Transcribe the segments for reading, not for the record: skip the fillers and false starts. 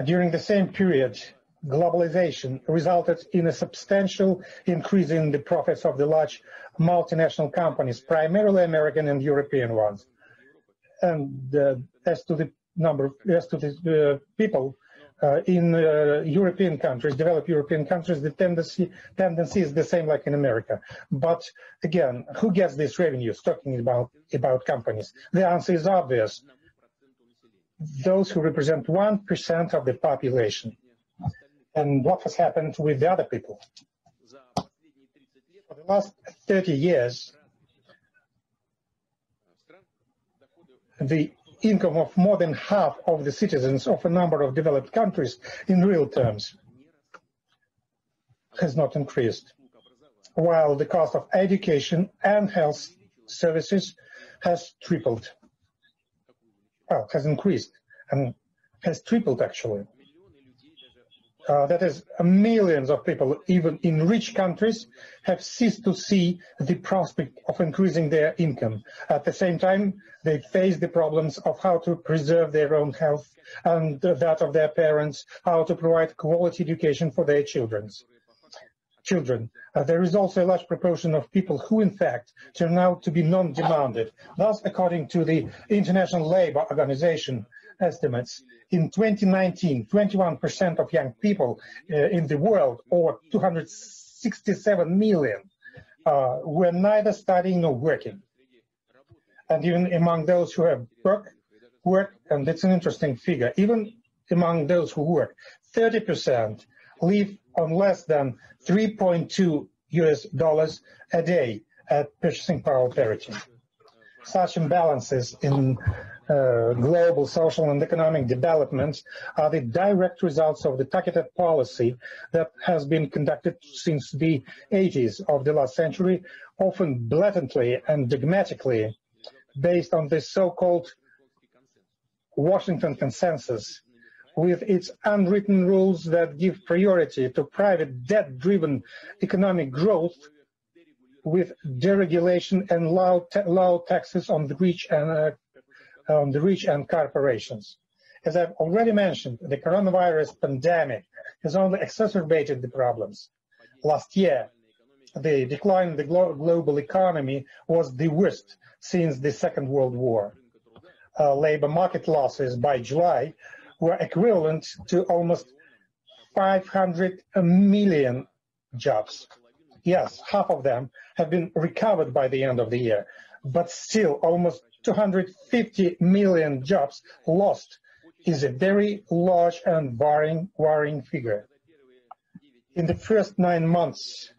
During the same period, globalization resulted in a substantial increase in the profits of the large multinational companies, primarily American and European ones. And as to the people in European countries, developed European countries, the tendency is the same like in America. But again, who gets these revenues? Talking about companies, the answer is obvious. Those who represent 1% of the population. And what has happened with the other people? For the last 30 years, the income of more than half of the citizens of a number of developed countries in real terms has not increased, while the cost of education and health services has tripled. Well, has increased and has tripled actually. That is, millions of people, even in rich countries, have ceased to see the prospect of increasing their income. At the same time, they face the problems of how to preserve their own health and that of their parents, how to provide quality education for their children. There is also a large proportion of people who, in fact, turn out to be non-demanded. Thus, according to the International Labour Organization estimates, in 2019, 21% of young people in the world, or 267 million, were neither studying nor working. And even among those who have work, and it's an interesting figure, even among those who work, 30% live on less than $3.2 a day at purchasing power parity. Such imbalances in global social and economic development are the direct results of the targeted policy that has been conducted since the 80s of the last century, often blatantly and dogmatically based on the so-called Washington Consensus, with its unwritten rules that give priority to private debt-driven economic growth, with deregulation and low taxes on the rich and corporations. As I've already mentioned, the coronavirus pandemic has only exacerbated the problems. Last year, the decline in the global economy was the worst since the Second World War. Labor market losses by July were equivalent to almost 500 million jobs. Yes, half of them have been recovered by the end of the year, but still almost 250 million jobs lost is a very large and worrying figure. In the first 9 months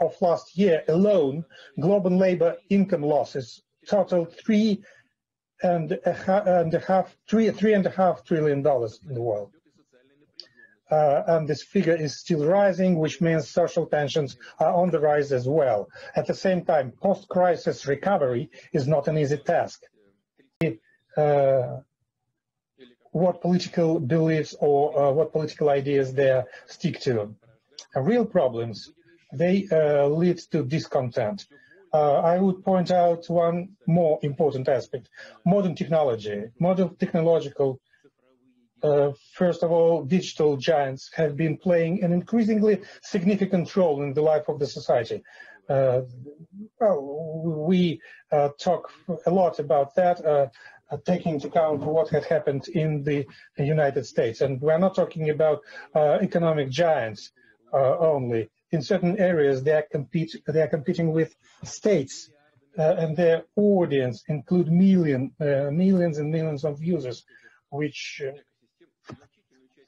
of last year alone, global labor income losses totaled $3.5 trillion in the world. And this figure is still rising, which means social tensions are on the rise as well. At the same time, post-crisis recovery is not an easy task. What political beliefs or what political ideas they stick to. Real problems, they lead to discontent. I would point out one more important aspect: modern technology, modern technological. First of all, digital giants have been playing an increasingly significant role in the life of the society. We talk a lot about that, taking into account what had happened in the United States. And we're not talking about economic giants only. In certain areas, they are competing with states, and their audience include millions and millions of users, which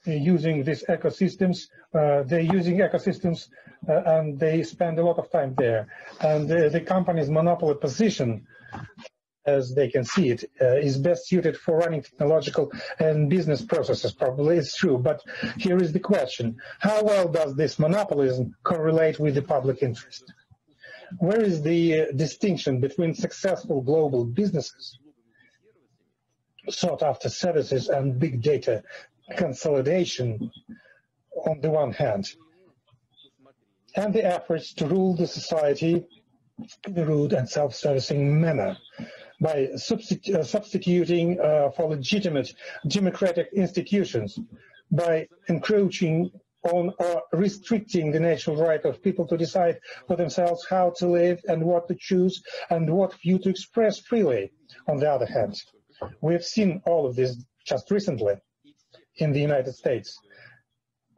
using these ecosystems, they're using ecosystems and they spend a lot of time there. And the company's monopoly position, as they can see it, is best suited for running technological and business processes. Probably it's true, but here is the question: how well does this monopolism correlate with the public interest? Where is the distinction between successful global businesses, sought after services, and big data consolidation on the one hand, and the efforts to rule the society in a rude and self-servicing manner by substituting for legitimate democratic institutions by encroaching on or restricting the natural right of people to decide for themselves how to live and what to choose and what view to express freely. On the other hand, we have seen all of this just recently in the United States.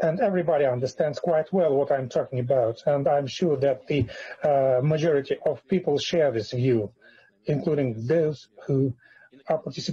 And everybody understands quite well what I'm talking about. And I'm sure that the majority of people share this view, including those who are participating